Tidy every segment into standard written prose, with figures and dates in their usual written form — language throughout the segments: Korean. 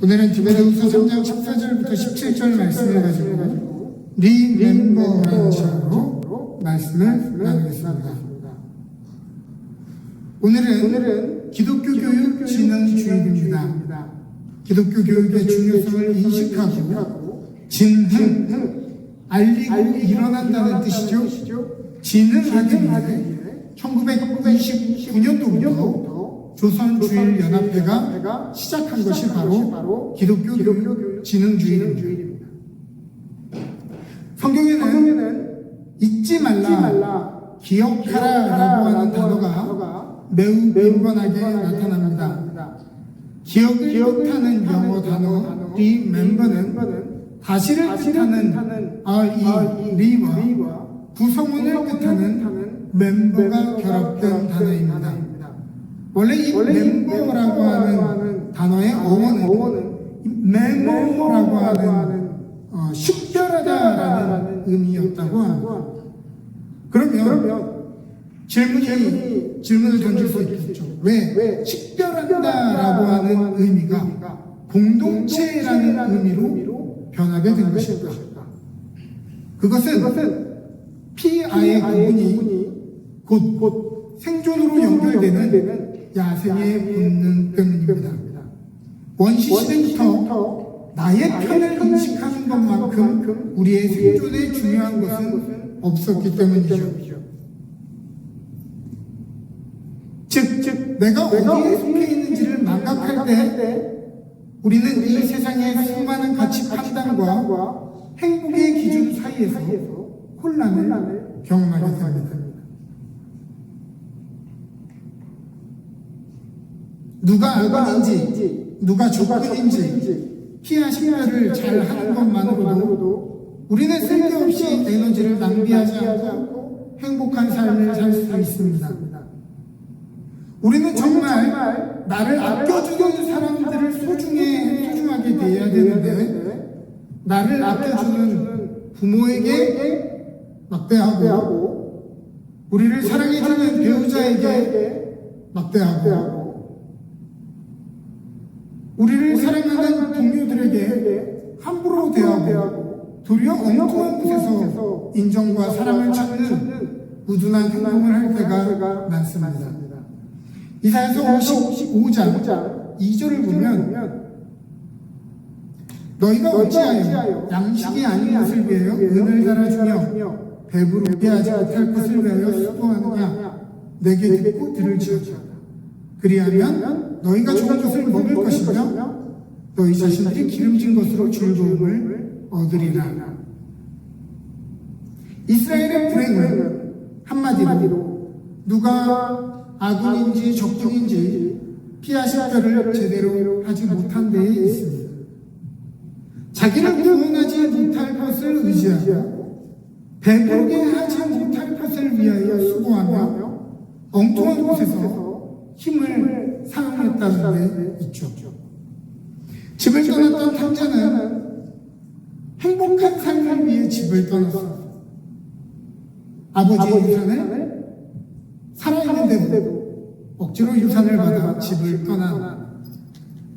오늘은 디모데후서 3장 14절부터 17절 말씀을 가지고 리멤버라는 제목으로 말씀을 나누겠습니다. 오늘은 기독교 교육 진흥 주일입니다. 기독교 교육의 중요성을 인식하고 진흥, 알리고 일어난다는 뜻이죠. 진흥하기 위해 1929년도부터 조선주일연합회가 시작한 것이 바로 기독교 교육 진흥주일입니다. 성경에는 잊지 말라, 기억하라 라고 하는 단어가 매우 빈번하게 나타납니다. 기억을 뜻하는 영어 단어 remember는 다시를 뜻하는 re와 구성원을 뜻하는 멤버가 결합된 단어입니다. 원래 이 멤버라고 하는 단어의 어원은 메모라고 하는 식별하다라는 의미였다고 합니다. 그러면 질문을 던질 수 있겠죠. 왜 식별한다라고 하는 의미가 공동체라는 의미로 변하게 된 것일까? 그것은 피아의 구분이 곧 생존으로 연결되는 야생의 본능 때문입니다. 원시시대부터 나의 편을 인식하는 것만큼 우리의 생존에 중요한 것은 없었기 때문이죠. 즉 내가 어디에 속해 있는지를 망각할 때 우리는 이 세상의 수많은 가치 판단과 행복의 기준 사이에서 혼란을 경험하게 됩니다. 누가 악인인지 누가 조건인지 피아 식별을 잘 하는 것만으로도 우리는 쓸데없이 에너지를 낭비하지 않고 행복한 삶을 살 수 있습니다. 우리는 정말 나를 아껴주는 사람들을 소중하게 대해야 되는데 나를 아껴주는 부모에게 막대하고 우리를 사랑해주는 배우자에게 막대하고 우리를 사랑하는 동료들에게 함부로 대하고 도리어 엉뚱한 곳에서 인정과 사랑을 찾는 우둔한 행동을 할 때가 많습니다. 이사야서 55장 2절을 보면 너희가 어찌하여 양식이 아닌 것을 위하여 은을 달아주며 배부르게 하지 못할 것을 위하여 수고하느냐 내게 듣고 들을지어다. 그리하면 너희가 좋은 것을 먹을 것이며 너희 자신들이 기름진 것으로 즐거움을 얻으리라. 이스라엘의 불행은 한마디로 누가 아군인지 적군인지 피아 식별을 제대로 하지 못한 데에 있습니다. 자기를 구원하지 못할 것을 의지하고 배부르게 하지 못할 것을 위하여 수고하며 엉뚱한 곳에서 힘을 사용했다는 데 있죠. 집을 떠났던 탕자는 행복한 삶을 위해 집을 떠났습니다. 아버지의 유산을 살아있는데도 억지로 유산을 받아 집을 떠난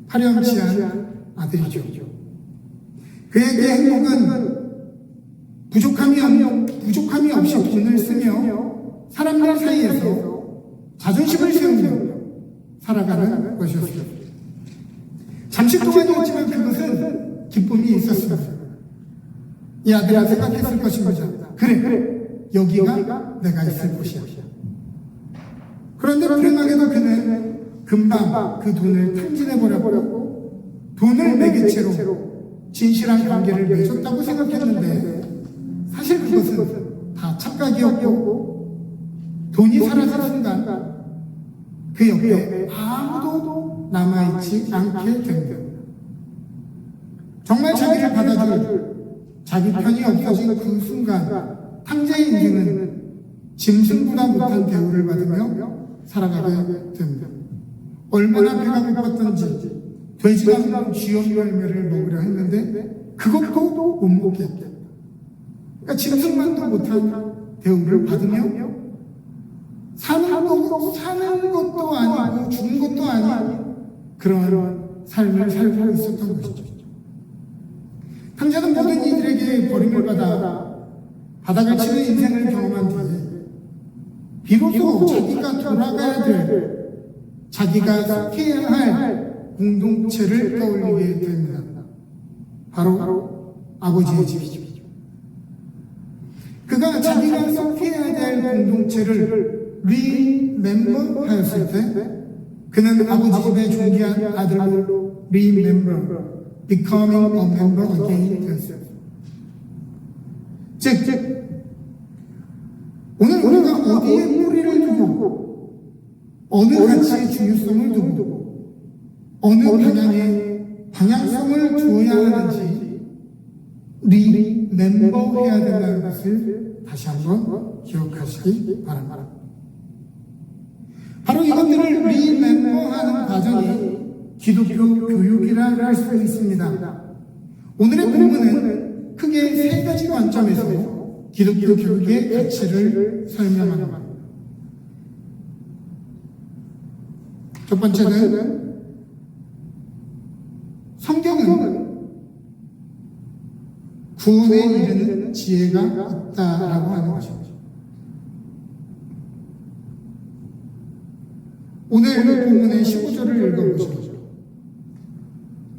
파렴치한 아들이죠. 그에게 행복은 부족함이 없이 돈을 쓰며 사람들 사이에서 자존심을 세우며 살아가는 것이었습니다. 잠시 동안이었지만 그것은 기쁨이 있었습니다. 이 아들은 생각했을 것입니다. 그래, 여기가 내가 있을 곳이야. 그런데 불행하게도 그는 금방 그 돈을 탕진해버렸고 돈을 매개체로 진실한 관계를 맺었다고 생각했는데 사실 그것은 다 착각이었고 돈이 사라진 순간 그 옆에 아무도 남아있지 않게 됩니다. 정말 자기를 받아줄 자기 편이 없어진 그 순간 탕자의 인생은 짐승보다 못한 대우를 받으며 살아가게 됩니다. 얼마나 배가 고팠던지 돼지가 쥐염 열매를 먹으려 했는데 그것도 못 먹게 했다. 그러니까 짐승만도 못한 대우를 받으며 사는 것도 아니고 죽은 것도 아닌 그런 삶을 살고 있었던 것이죠. 탕자는 모든 이들에게 버림을 받아 바닥을 치는 인생을 경험한 뒤에 비로소 자기가 돌아가야 될, 자기가 속해야 할 공동체를 떠올리게 됩니다. 바로 아버지의 집이죠. 그가 자기가 속해야 될 공동체를 리멤버하였을 때 그는 아버지 집의 존귀한 아들로 remember, becoming a member again 되었어요. 즉 오늘 우리가 어디에 뿌리를 두고 어느 가치의 중요성을 두고 어느 방향성을 두어야 하는지 리멤버해야 된다는 것을 다시 한번 기억하시기 바랍니다. 바로 이것들을 리멤버하는 과정이 기독교 교육이라 할 수 있습니다. 오늘의 본문은 크게 세 가지 관점에서 기독교 교육의 가치를 설명합니다. 첫 번째는 성경은 구원에 이르는 지혜가 있다라고 하는 것입니다. 오늘 본문의 15절을 읽어보시죠.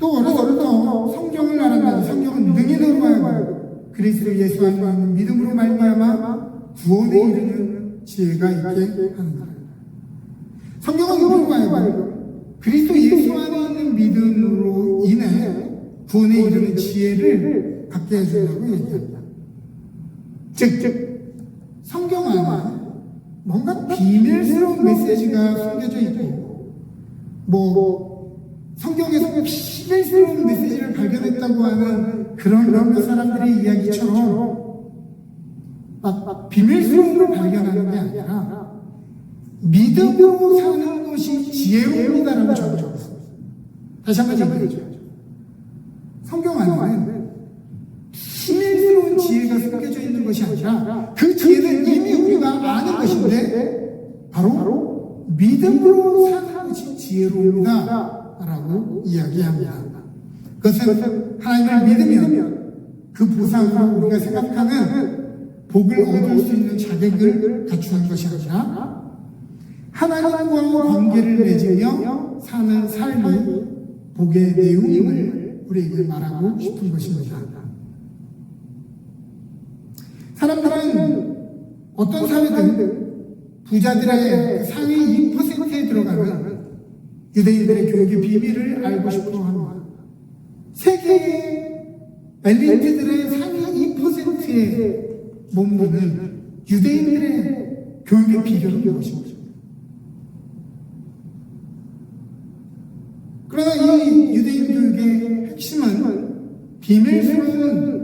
또 어려서부터 성경을 알았나니 성경은 능인으로 하여금 그리스도 예수 안에 있는 믿음으로 말미암아 구원에 이르는 지혜가 있게 하는다. 성경은 우리로 하여금 그리스도 예수 안에 있는 믿음으로 인해 구원에 이르는 지혜를 갖게 해준다고 얘기합니다. 즉 성경 안에 뭔가 비밀스러운 메시지가 숨겨져 있고 성경에서 비밀스러운 메시지를 발견했다고 하는 그런 몇몇 사람들의 이야기처럼 막 비밀스러운 걸 발견하는 게 아니라 믿음으로 사는 것이 지혜로움이다라고 적어줬습니다. 다시 한번 얘기해줘. 성경 안에는 비밀스러운 지혜가 숨겨져 있는 것이 아니라 그 지혜는 이미 우리가 아는 것인데 바로 믿음으로 사는 것이 지혜로움이다 라고 이야기합니다. 그것은 하나님을 믿으면 그 보상으로 우리가 생각하는 복을 얻을 수 있는 자격을 갖추는 것이 아니라 하나님과 관계를 맺으며 사는 삶이 복의 내용임을 우리에게 말하고 싶은 것입니다. 사람들은 어떤 사회든 부자들의 상위 2%에 들어가면 유대인들의 교육의 비밀을 알고 싶어 합니다. 세계의 엘리트들의 상위 2%의 몸무는 유대인들의 교육의 비결은 무엇입니까? 그러나 이 유대인 교육의 핵심은 비밀스러운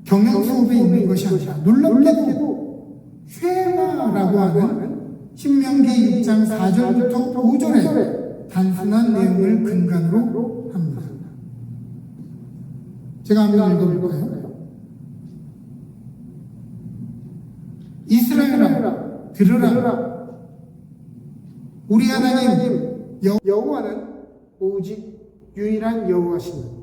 경영 수업에 있는 것이 아니라 놀랍게도 쉐마라고 하는 신명기 6장 4절부터 5절에 단순한 내용을 근간으로 합니다. 제가 한번 읽어볼까요? 이스라엘아 들으라. 우리 하나님 여호와는 오직 유일한 여호와시니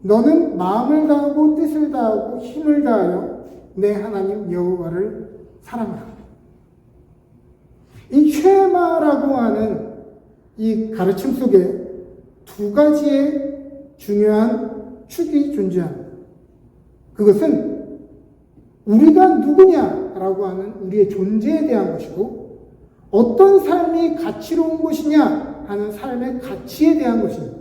너는 마음을 다하고 뜻을 다하고 힘을 다하여 내 하나님 여호와를 사랑하라. 이 쉐마라고 하는 이 가르침 속에 두 가지의 중요한 축이 존재합니다. 그것은 우리가 누구냐라고 하는 우리의 존재에 대한 것이고 어떤 삶이 가치로운 것이냐 하는 삶의 가치에 대한 것입니다.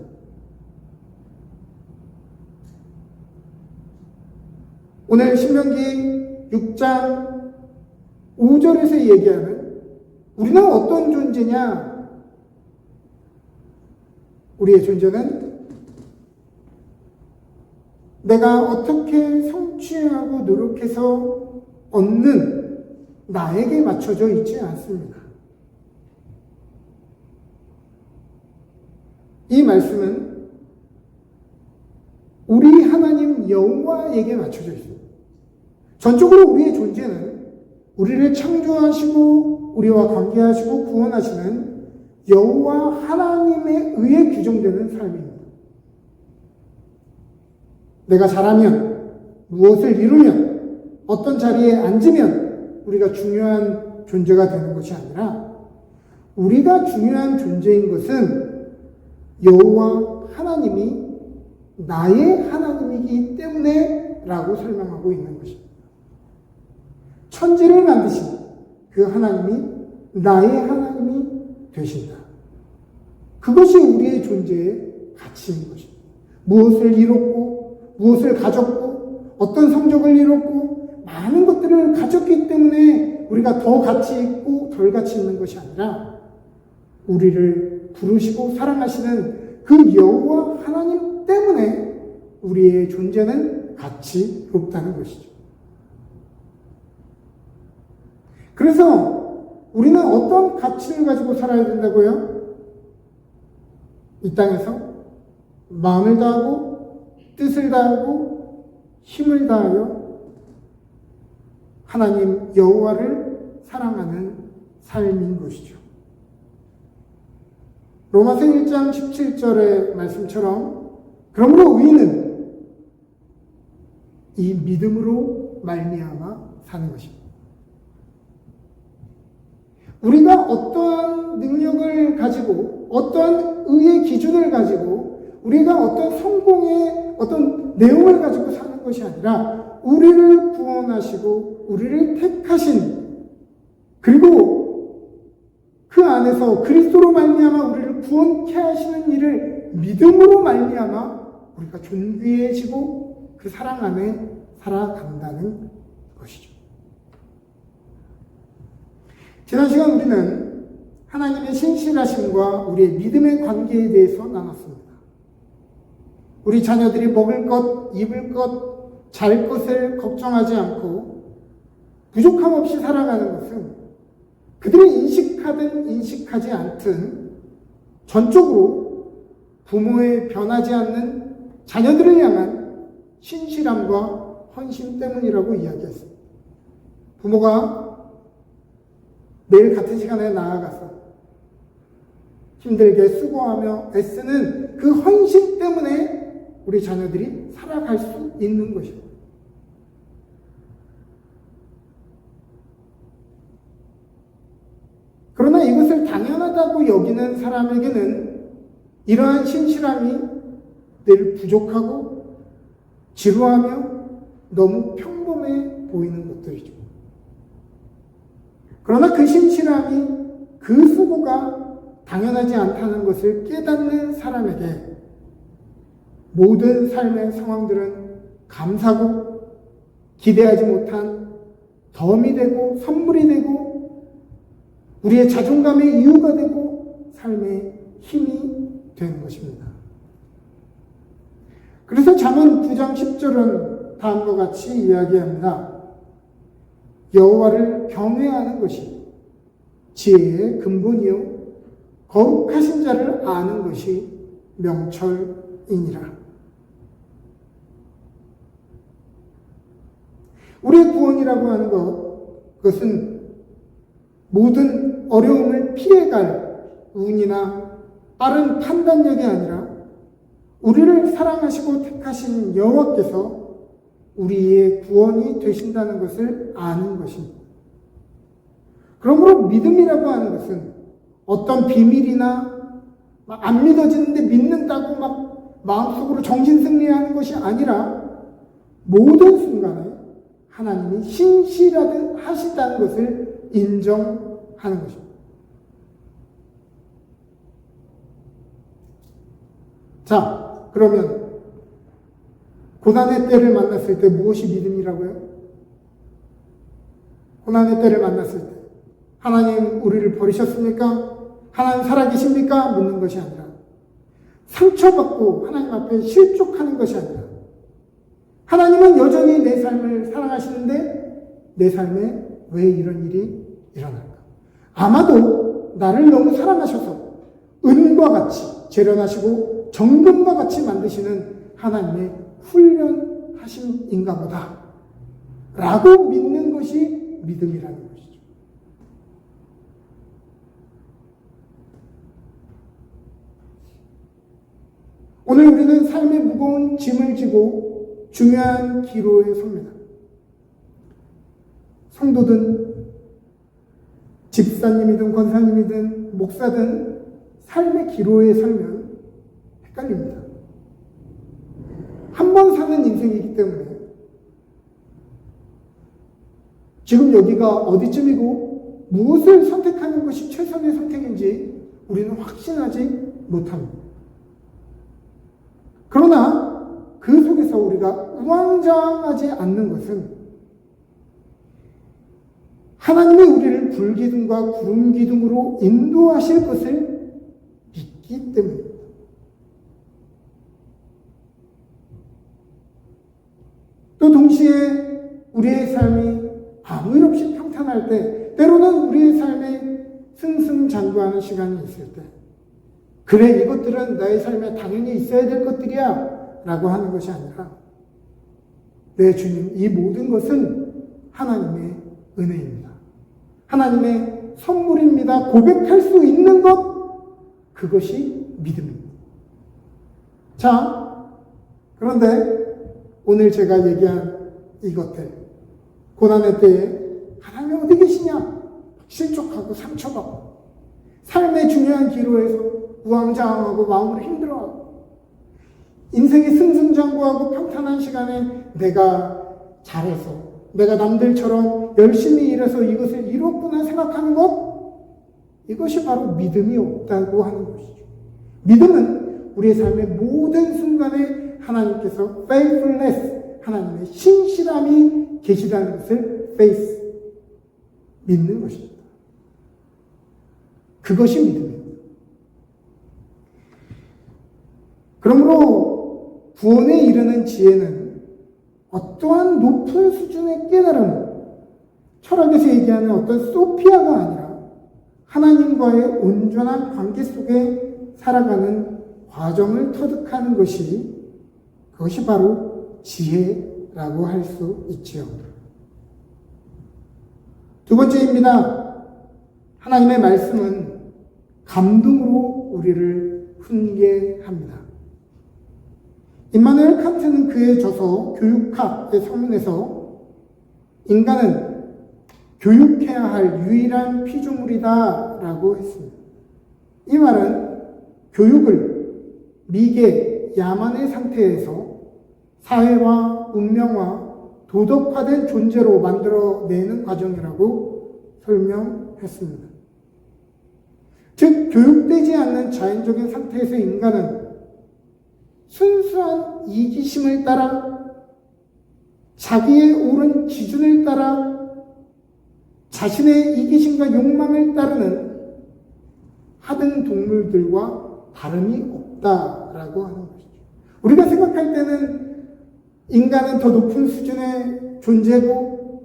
오늘 신명기 6장 5절에서 얘기하는 우리는 어떤 존재냐? 우리의 존재는 내가 어떻게 성취하고 노력해서 얻는 나에게 맞춰져 있지 않습니다. 이 말씀은 우리 하나님 여호와에게 맞춰져 있습니다. 전적으로 우리의 존재는 우리를 창조하시고 우리와 관계하시고 구원하시는 여호와 하나님에 의해 규정되는 삶입니다. 내가 잘하면, 무엇을 이루면, 어떤 자리에 앉으면 우리가 중요한 존재가 되는 것이 아니라 우리가 중요한 존재인 것은 여호와 하나님이 나의 하나님이기 때문에 라고 설명하고 있는 것입니다. 천지를 만드신 그 하나님이 나의 하나님이 되신다. 그것이 우리의 존재의 가치인 것입니다. 무엇을 이뤘고 무엇을 가졌고 어떤 성적을 이뤘고 많은 것들을 가졌기 때문에 우리가 더 가치 있고 덜 가치 있는 것이 아니라 우리를 부르시고 사랑하시는 그 여호와 하나님 때문에 우리의 존재는 가치롭다는 것이죠. 그래서 우리는 어떤 가치를 가지고 살아야 된다고요? 이 땅에서 마음을 다하고 뜻을 다하고 힘을 다하여 하나님 여호와를 사랑하는 삶인 것이죠. 로마서 1장 17절의 말씀처럼 그러므로 의인은 이 믿음으로 말미암아 사는 것입니다. 우리가 어떠한 능력을 가지고 어떠한 의의 기준을 가지고 우리가 어떤 성공의 어떤 내용을 가지고 사는 것이 아니라 우리를 구원하시고 우리를 택하신 그리고 그 안에서 그리스도로 말미암아 우리를 구원케 하시는 일을 믿음으로 말미암아 우리가 존귀해지고 그 사랑 안에 살아간다는 것이죠. 지난 시간 우리는 하나님의 신실하심과 우리의 믿음의 관계에 대해서 나눴습니다. 우리 자녀들이 먹을 것, 입을 것, 잘 것을 걱정하지 않고 부족함 없이 살아가는 것은 그들이 인식하든 인식하지 않든 전적으로 부모의 변하지 않는 자녀들을 향한 신실함과 헌신 때문이라고 이야기했습니다. 부모가 매일 같은 시간에 나아가서 힘들게 수고하며 애쓰는 그 헌신 때문에 우리 자녀들이 살아갈 수 있는 것입니다. 그러나 이것을 당연하다고 여기는 사람에게는 이러한 신실함이 늘 부족하고 지루하며 너무 평범해 보이는 것들이죠. 그러나 그 신실함이 그 수고가 당연하지 않다는 것을 깨닫는 사람에게 모든 삶의 상황들은 감사고 기대하지 못한 덤이 되고 선물이 되고 우리의 자존감의 이유가 되고 삶의 힘이 되는 것입니다. 그래서 잠언 9장 10절은 다음과 같이 이야기합니다. 여호와를 경외하는 것이 지혜의 근본이요 거룩하신 자를 아는 것이 명철이니라. 우리의 구원이라고 하는 그것은 모든 어려움을 피해갈 운이나 빠른 판단력이 아니라 우리를 사랑하시고 택하신 여호와께서 우리의 구원이 되신다는 것을 아는 것입니다. 그러므로 믿음이라고 하는 것은 어떤 비밀이나 안 믿어지는데 믿는다고 막 마음속으로 정신승리하는 것이 아니라 모든 순간에 하나님이 신실하시다는 것을 인정하는 것입니다. 자, 그러면 고난의 때를 만났을 때 무엇이 믿음이라고요? 고난의 때를 만났을 때 하나님 우리를 버리셨습니까? 하나님 살아계십니까? 묻는 것이 아니라 상처받고 하나님 앞에 실족하는 것이 아니라 하나님은 여전히 내 삶을 사랑하시는데 내 삶에 왜 이런 일이 일어날까? 아마도 나를 너무 사랑하셔서 은과 같이 재련하시고 정금과 같이 만드시는 하나님의 훈련하심인가 보다 라고 믿는 것이 믿음이라는 것이죠. 오늘 우리는 삶의 무거운 짐을 지고 중요한 기로에 섭니다. 성도든 집사님이든 권사님이든 목사든 삶의 기로에 설면 헷갈립니다. 한 번 사는 인생이기 때문에 지금 여기가 어디쯤이고 무엇을 선택하는 것이 최선의 선택인지 우리는 확신하지 못합니다. 그러나 그 속에서 우리가 우왕좌왕하지 않는 것은 하나님이 우리를 불기둥과 구름기둥으로 인도하실 것을 믿기 때문입니다. 또 동시에 우리의 삶이 아무 일 없이 평탄할 때, 때로는 우리의 삶에 승승장구하는 시간이 있을 때, 그래, 이것들은 나의 삶에 당연히 있어야 될 것들이야 라고 하는 것이 아니라, 내 주님, 이 모든 것은 하나님의 은혜입니다. 하나님의 선물입니다. 고백할 수 있는 것, 그것이 믿음입니다. 자, 그런데 오늘 제가 얘기한 이것들, 고난의 때에 하나님 어디 계시냐? 실족하고 상처받고 삶의 중요한 기로에서 우왕좌왕하고 마음으로 힘들어하고 인생이 승승장구하고 평탄한 시간에 내가 잘해서 내가 남들처럼 열심히 일해서 이것을 이뤘구나 생각하는 것, 이것이 바로 믿음이 없다고 하는 것이죠. 믿음은 우리의 삶의 모든 순간에 하나님께서 faithfulness, 하나님의 신실함이 계시다는 것을 faith, 믿는 것입니다. 그것이 믿음입니다. 그러므로 구원에 이르는 지혜는 어떠한 높은 수준의 깨달음, 철학에서 얘기하는 어떤 소피아가 아니라 하나님과의 온전한 관계 속에 살아가는 과정을 터득하는 것이, 그것이 바로 지혜라고 할 수 있지요. 두 번째입니다. 하나님의 말씀은 감동으로 우리를 훈계합니다. 임마누엘 칸트는 그의 저서 교육학의 서문에서 인간은 교육해야 할 유일한 피조물이다 라고 했습니다. 이 말은 교육을 미개, 야만의 상태에서 사회화, 문명화, 도덕화된 존재로 만들어내는 과정이라고 설명했습니다. 즉, 교육되지 않는 자연적인 상태에서 인간은 순수한 이기심을 따라 자기의 옳은 기준을 따라 자신의 이기심과 욕망을 따르는 하등 동물들과 다름이 없다라고 하는 것이죠. 우리가 생각할 때는 인간은 더 높은 수준의 존재고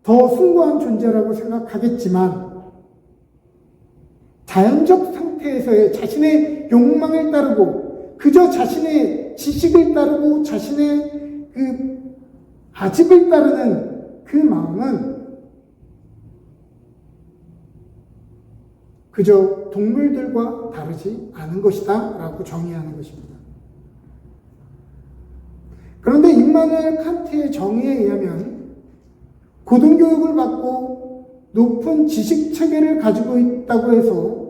더 숭고한 존재라고 생각하겠지만, 자연적 상태에서의 자신의 욕망을 따르고 그저 자신의 지식을 따르고 자신의 그 아집을 따르는 그 마음은 그저 동물들과 다르지 않은 것이다 라고 정의하는 것입니다. 그런데 임마누엘 칸트의 정의에 의하면 고등교육을 받고 높은 지식체계를 가지고 있다고 해서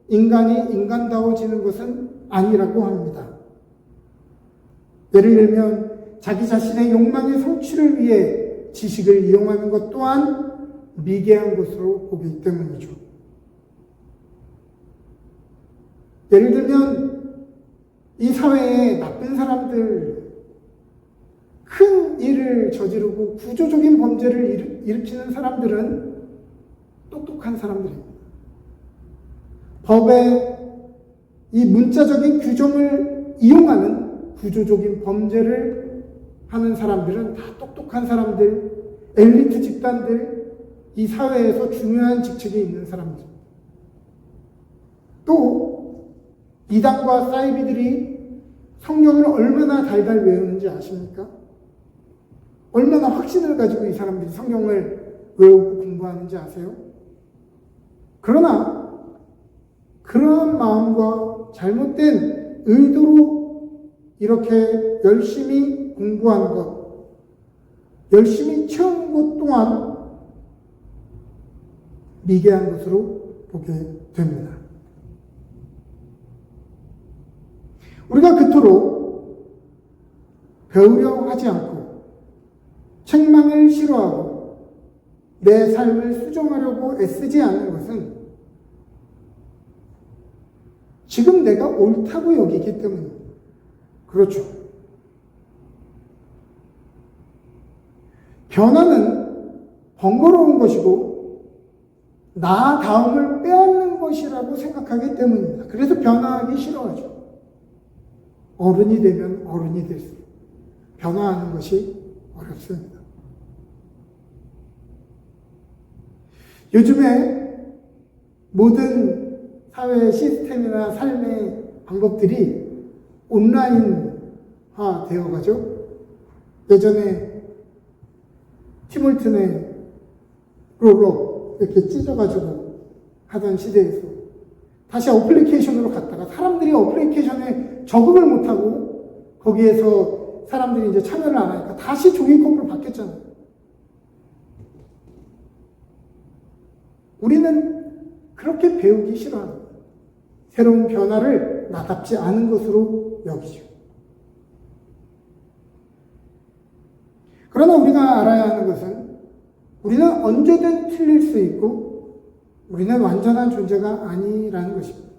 인간이 인간다워지는 것은 아니라고 합니다. 예를 들면 자기 자신의 욕망의 성취를 위해 지식을 이용하는 것 또한 미개한 것으로 보기 때문이죠. 예를 들면 이 사회에 나쁜 사람들, 큰 일을 저지르고 구조적인 범죄를 일으키는 사람들은 똑똑한 사람들입니다. 법의 이 문자적인 규정을 이용하는 구조적인 범죄를 하는 사람들은 다 똑똑한 사람들, 엘리트 집단들, 이 사회에서 중요한 직책에 있는 사람들. 또 이단과 사이비들이 성경을 얼마나 달달 외우는지 아십니까? 얼마나 확신을 가지고 이 사람들이 성경을 외우고 공부하는지 아세요? 그러나 그러한 마음과 잘못된 의도로 이렇게 열심히 공부한 것, 열심히 채운 것 또한 미개한 것으로 보게 됩니다. 우리가 그토록 배우려 하지 않고 책망을 싫어하고 내 삶을 수정하려고 애쓰지 않는 것은 지금 내가 옳다고 여기기 때문입니다. 그렇죠. 변화는 번거로운 것이고 나 다음을 빼앗는 것이라고 생각하기 때문입니다. 그래서 변화하기 싫어하죠. 어른이 되면 어른이 될수록 변화하는 것이 어렵습니다. 요즘에 모든 사회 시스템이나 삶의 방법들이 온라인화 되어가죠. 예전에 티몰튼의 롤러 이렇게 찢어가지고 하던 시대에서 다시 어플리케이션으로 갔다가 사람들이 어플리케이션에 적응을 못하고 거기에서 사람들이 이제 참여를 안 하니까 다시 종이컵으로 바뀌었잖아요. 우리는 그렇게 배우기 싫어합니다. 새로운 변화를 나답지 않은 것으로 여기죠. 그러나 우리가 알아야 하는 것은 우리는 언제든 틀릴 수 있고 우리는 완전한 존재가 아니라는 것입니다.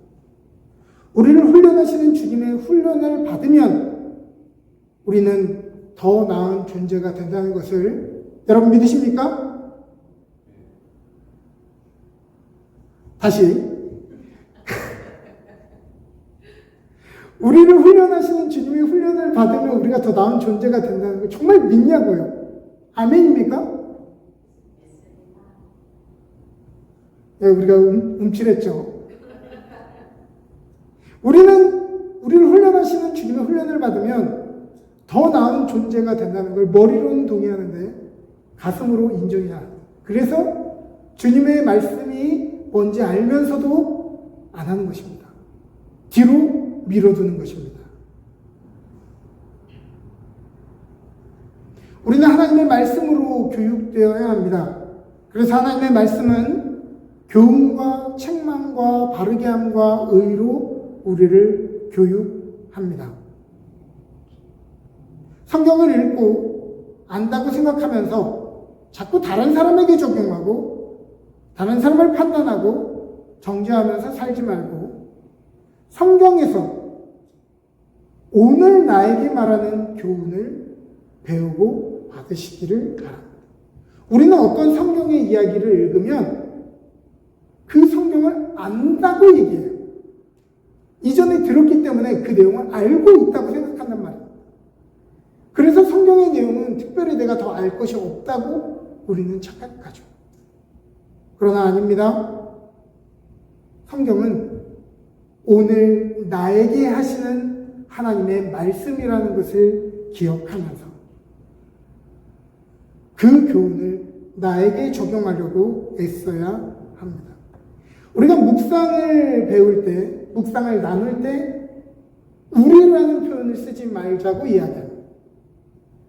우리를 훈련하시는 주님의 훈련을 받으면 우리는 더 나은 존재가 된다는 것을 여러분 믿으십니까? 다시 우리를 훈련하시는 주님의 훈련을 받으면 우리가 더 나은 존재가 된다는 거 정말 믿냐고요? 아멘입니까? 네, 우리가 움찔했죠. 우리를 훈련하시는 주님의 훈련을 받으면 더 나은 존재가 된다는 걸 머리로는 동의하는데 가슴으로 인정해야 합니다. 그래서 주님의 말씀이 뭔지 알면서도 안 하는 것입니다. 뒤로 밀어두는 것입니다. 우리는 하나님의 말씀으로 교육되어야 합니다. 그래서 하나님의 말씀은 교훈과 책망과 바르게 함과 의로 우리를 교육합니다. 성경을 읽고 안다고 생각하면서 자꾸 다른 사람에게 적용하고 다른 사람을 판단하고 정죄하면서 살지 말고 성경에서 오늘 나에게 말하는 교훈을 배우고 받으시기를 바랍니다. 우리는 어떤 성경의 이야기를 읽으면 그 성경을 안다고 얘기해요. 이전에 들었기 때문에 그 내용을 알고 있다고 생각한단 말이에요. 그래서 성경의 내용은 특별히 내가 더 알 것이 없다고 우리는 착각하죠. 그러나 아닙니다. 성경은 오늘 나에게 하시는 하나님의 말씀이라는 것을 기억하면서 그 교훈을 나에게 적용하려고 애써야 합니다. 우리가 묵상을 배울 때, 묵상을 나눌 때 우리라는 표현을 쓰지 말자고 이야기합니다.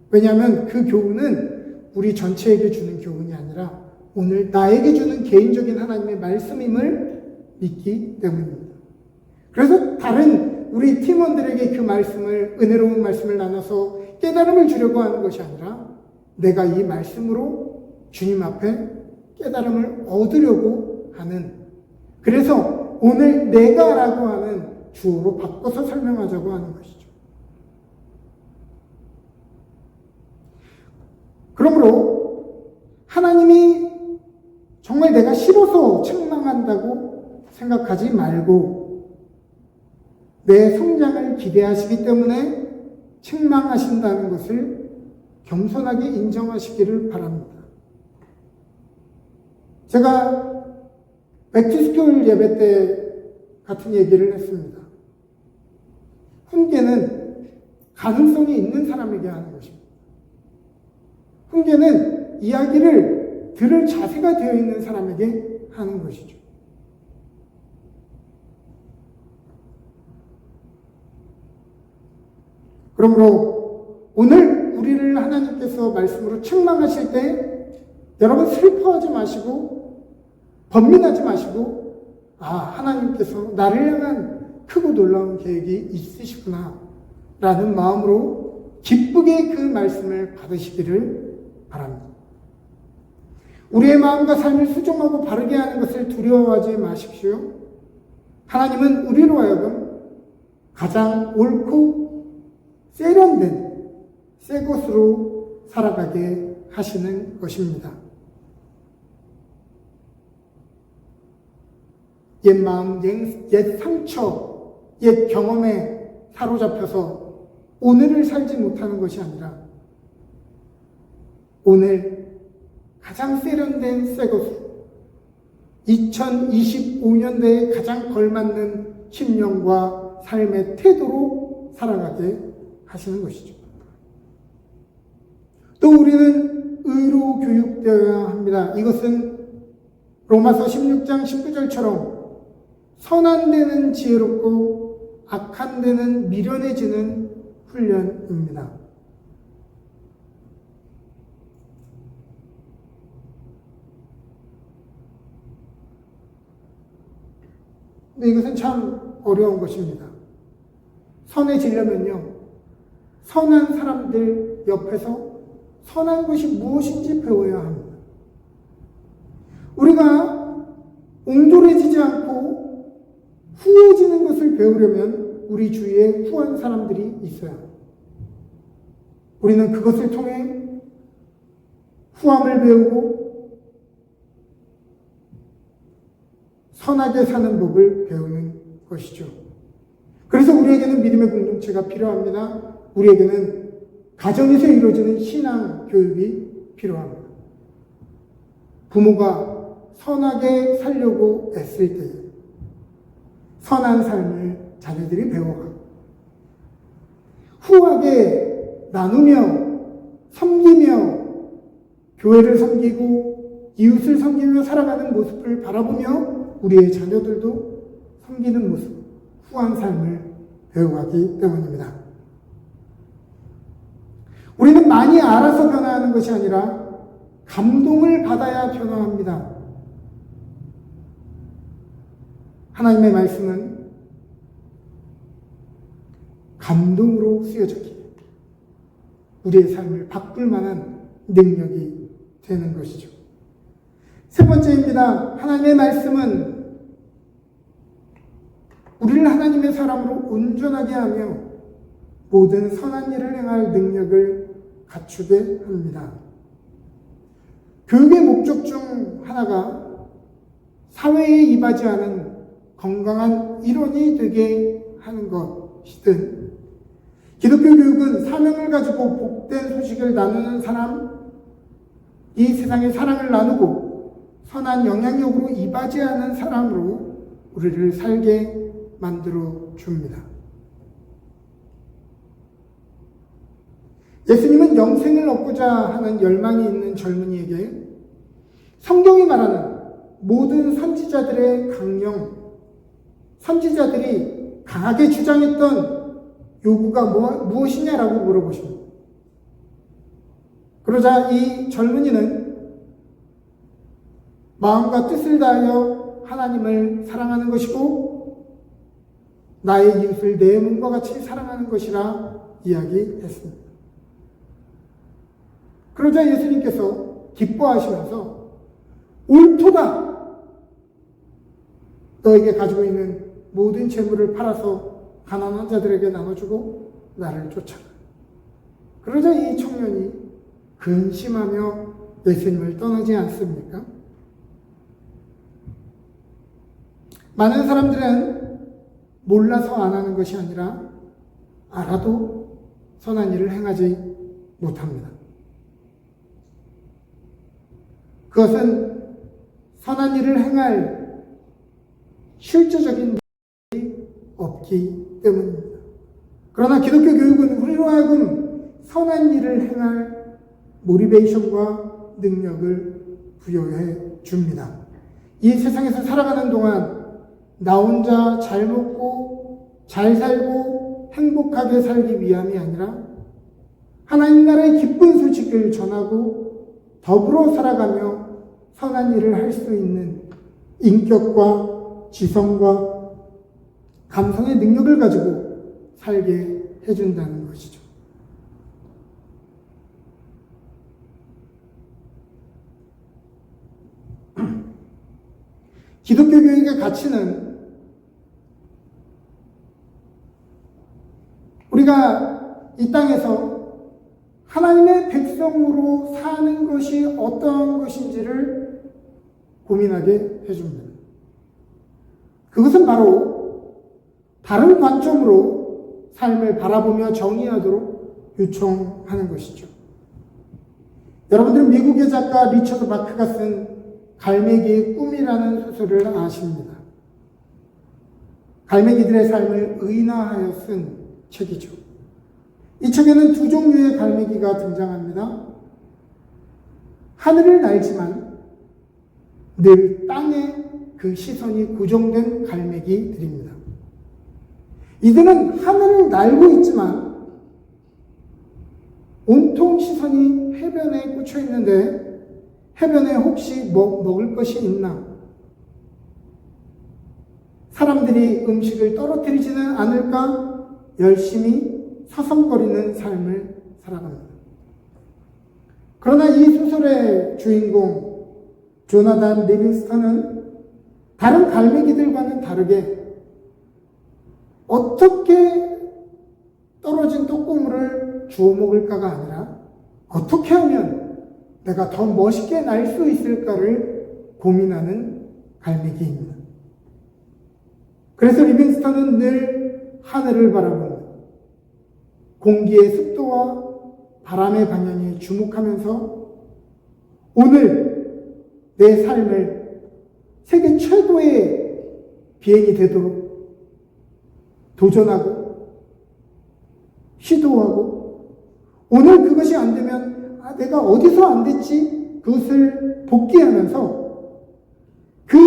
왜냐하면 그 교훈은 우리 전체에게 주는 교훈이 아니라 오늘 나에게 주는 개인적인 하나님의 말씀임을 믿기 때문입니다. 그래서 다른 우리 팀원들에게 그 말씀을, 은혜로운 말씀을 나눠서 깨달음을 주려고 하는 것이 아니라 내가 이 말씀으로 주님 앞에 깨달음을 얻으려고 하는, 그래서 오늘 내가라고 하는 주어로 바꿔서 설명하자고 하는 것이죠. 그러므로 하나님이 정말 내가 싫어서 책망한다고 생각하지 말고 내 성장을 기대하시기 때문에 책망하신다는 것을 겸손하게 인정하시기를 바랍니다. 제가 백투스쿨 예배 때 같은 얘기를 했습니다. 훈계는 가능성이 있는 사람에게 하는 것입니다. 훈계는 이야기를 들을 자세가 되어 있는 사람에게 하는 것이죠. 그러므로 오늘 우리를 하나님께서 말씀으로 책망하실 때 여러분 슬퍼하지 마시고 번민하지 마시고 하나님께서 나를 향한 크고 놀라운 계획이 있으시구나 라는 마음으로 기쁘게 그 말씀을 받으시기를 바랍니다. 우리의 마음과 삶을 수정하고 바르게 하는 것을 두려워하지 마십시오. 하나님은 우리로 하여금 가장 옳고 세련된 새 것으로 살아가게 하시는 것입니다. 옛 마음, 옛 상처, 옛 경험에 사로잡혀서 오늘을 살지 못하는 것이 아니라 오늘 가장 세련된 새 것으로 2025년대에 가장 걸맞는 심령과 삶의 태도로 살아가게 하시는 것이죠. 또 우리는 의로 교육되어야 합니다. 이것은 로마서 16장 19절처럼 선한 데는 지혜롭고 악한 데는 미련해지는 훈련입니다. 근데 이것은 참 어려운 것입니다. 선해지려면요, 선한 사람들 옆에서 선한 것이 무엇인지 배워야 합니다. 우리가 옹졸해지지 않고 후해지는 것을 배우려면 우리 주위에 후한 사람들이 있어야 합니다. 우리는 그것을 통해 후함을 배우고 선하게 사는 법을 배우는 것이죠. 그래서 우리에게는 믿음의 공동체가 필요합니다. 우리에게는 가정에서 이루어지는 신앙 교육이 필요합니다. 부모가 선하게 살려고 애쓸 때 선한 삶을 자녀들이 배워가고 후하게 나누며 섬기며 교회를 섬기고 이웃을 섬기며 살아가는 모습을 바라보며 우리의 자녀들도 섬기는 모습, 후한 삶을 배워가기 때문입니다. 우리는 많이 알아서 변화하는 것이 아니라 감동을 받아야 변화합니다. 하나님의 말씀은 감동으로 쓰여졌기에 우리의 삶을 바꿀 만한 능력이 되는 것이죠. 세 번째입니다. 하나님의 말씀은 우리를 하나님의 사람으로 온전하게 하며 모든 선한 일을 행할 능력을 갖추게 합니다. 교육의 목적 중 하나가 사회에 이바지하는 건강한 일원이 되게 하는 것이든 기독교 교육은 사명을 가지고 복된 소식을 나누는 사람, 이 세상의 사랑을 나누고 선한 영향력으로 이바지하는 사람으로 우리를 살게 만들어 줍니다. 예수님은 영생을 얻고자 하는 열망이 있는 젊은이에게 성경이 말하는 모든 선지자들의 강령, 선지자들이 강하게 주장했던 요구가 무엇이냐라고 물어보십니다. 그러자 이 젊은이는 마음과 뜻을 다하여 하나님을 사랑하는 것이고 나의 이웃을 내 몸과 같이 사랑하는 것이라 이야기했습니다. 그러자 예수님께서 기뻐하시면서 옳도다! 너에게 가지고 있는 모든 재물을 팔아서 가난한 자들에게 나눠주고 나를 쫓아가. 그러자 이 청년이 근심하며 예수님을 떠나지 않습니까? 많은 사람들은 몰라서 안 하는 것이 아니라 알아도 선한 일을 행하지 못합니다. 그것은 선한 일을 행할 실제적인 능력이 없기 때문입니다. 그러나 기독교 교육은 우리로 하여금 선한 일을 행할 모티베이션과 능력을 부여해 줍니다. 이 세상에서 살아가는 동안 나 혼자 잘 먹고 잘 살고 행복하게 살기 위함이 아니라 하나님 나라의 기쁜 소식을 전하고 더불어 살아가며 선한 일을 할 수 있는 인격과 지성과 감성의 능력을 가지고 살게 해준다는 것이죠. 기독교 교육의 가치는 우리가 이 땅에서 하나님의 백성으로 사는 것이 어떤 것인지를 고민하게 해줍니다. 그것은 바로 다른 관점으로 삶을 바라보며 정의하도록 요청하는 것이죠. 여러분들은 미국의 작가 리처드 바크가 쓴 갈매기의 꿈이라는 소설을 아십니다. 갈매기들의 삶을 의인화하여 쓴 책이죠. 이 책에는 두 종류의 갈매기가 등장합니다. 하늘을 날지만 늘 땅에 그 시선이 고정된 갈매기들입니다. 이들은 하늘을 날고 있지만 온통 시선이 해변에 꽂혀 있는데 해변에 혹시 먹을 것이 있나? 사람들이 음식을 떨어뜨리지는 않을까? 열심히 서성거리는 삶을 살아갑니다. 그러나 이 소설의 주인공 조나단 리빙스턴은 다른 갈매기들과는 다르게 어떻게 떨어진 떡고물을 주워 먹을까가 아니라 어떻게 하면 내가 더 멋있게 날 수 있을까를 고민하는 갈매기입니다. 그래서 리빙스턴은 늘 하늘을 바라보는 공기의 습도와 바람의 방향에 주목하면서 오늘 내 삶을 세계 최고의 비행이 되도록 도전하고 시도하고 오늘 그것이 안 되면 내가 어디서 안 됐지? 그것을 복귀하면서 그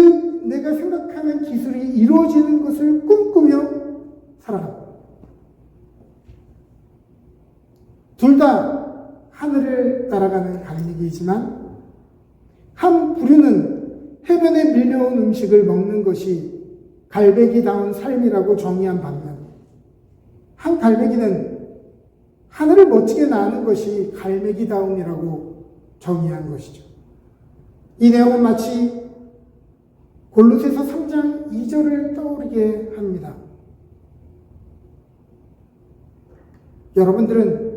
내가 생각하는 기술이 이루어지는 것을 꿈꾸며 살아갑니다. 둘 다 하늘을 날아가는 갈매기이지만 한 부류는 해변에 밀려온 음식을 먹는 것이 갈매기다운 삶이라고 정의한 반면 한 갈매기는 하늘을 멋지게 나는 것이 갈매기다움이라고 정의한 것이죠. 이 내용은 마치 골로새서 3장 2절을 떠오르게 합니다. 여러분들은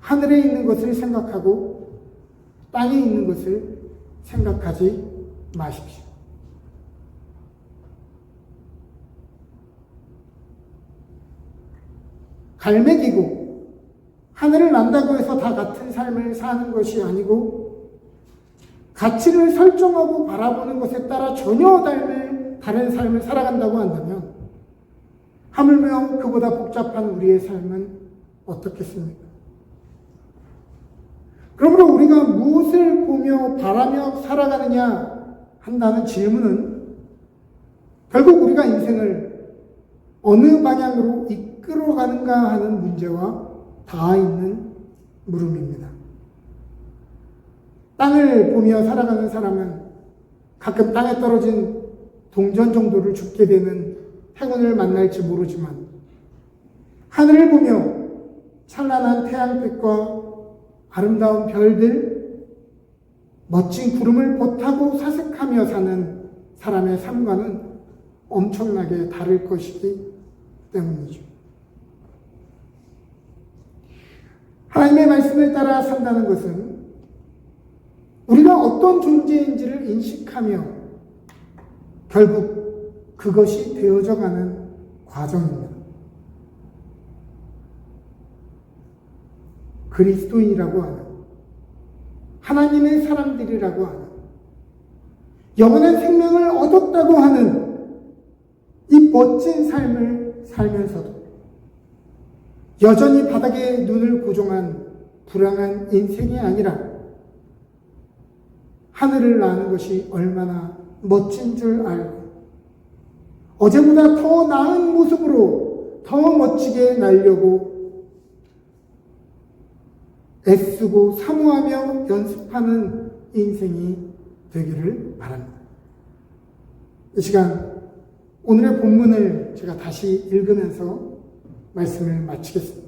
하늘에 있는 것을 생각하고 땅에 있는 것을 생각하지 마십시오. 갈매기고 하늘을 난다고 해서 다 같은 삶을 사는 것이 아니고 가치를 설정하고 바라보는 것에 따라 전혀 다른 삶을 살아간다고 한다면 하물며 그보다 복잡한 우리의 삶은 어떻겠습니까? 그러므로 우리가 무엇을 보며 바라며 살아가느냐 한다는 질문은 결국 우리가 인생을 어느 방향으로 이끌어가는가 하는 문제와 닿아 있는 물음입니다. 땅을 보며 살아가는 사람은 가끔 땅에 떨어진 동전 정도를 줍게 되는 행운을 만날지 모르지만 하늘을 보며 찬란한 태양빛과 아름다운 별들, 멋진 구름을 보타고 사색하며 사는 사람의 삶과는 엄청나게 다를 것이기 때문이죠. 하나님의 말씀을 따라 산다는 것은 우리가 어떤 존재인지를 인식하며 결국 그것이 되어져 가는 과정입니다. 그리스도인이라고 하는 하나님의 사람들이라고 하는 영원한 생명을 얻었다고 하는 이 멋진 삶을 살면서도 여전히 바닥에 눈을 고정한 불행한 인생이 아니라 하늘을 나는 것이 얼마나 멋진 줄 알고 어제보다 더 나은 모습으로 더 멋지게 날려고 애쓰고 사모하며 연습하는 인생이 되기를 바랍니다. 이 시간 오늘의 본문을 제가 다시 읽으면서 말씀을 마치겠습니다.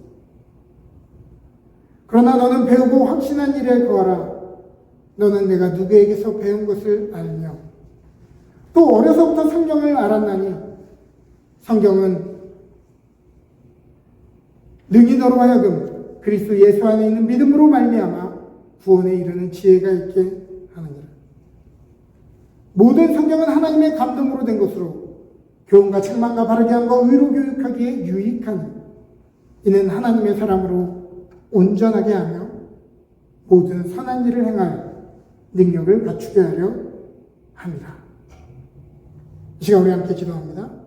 그러나 너는 배우고 확신한 일에 거하라. 너는 내가 누구에게서 배운 것을 알며 또 어려서부터 성경을 알았나니 성경은 능히 너로 하여금 그리스도 예수 안에 있는 믿음으로 말미암아 구원에 이르는 지혜가 있게 하느니라. 모든 성경은 하나님의 감동으로 된 것으로 교훈과 책망과 바르게 함과 의로 교육하기에 유익하니 이는 하나님의 사람으로 온전하게 하며 모든 선한 일을 행하여 능력을 갖추게 하려 합니다. 이 시간 우리 함께 기도합니다.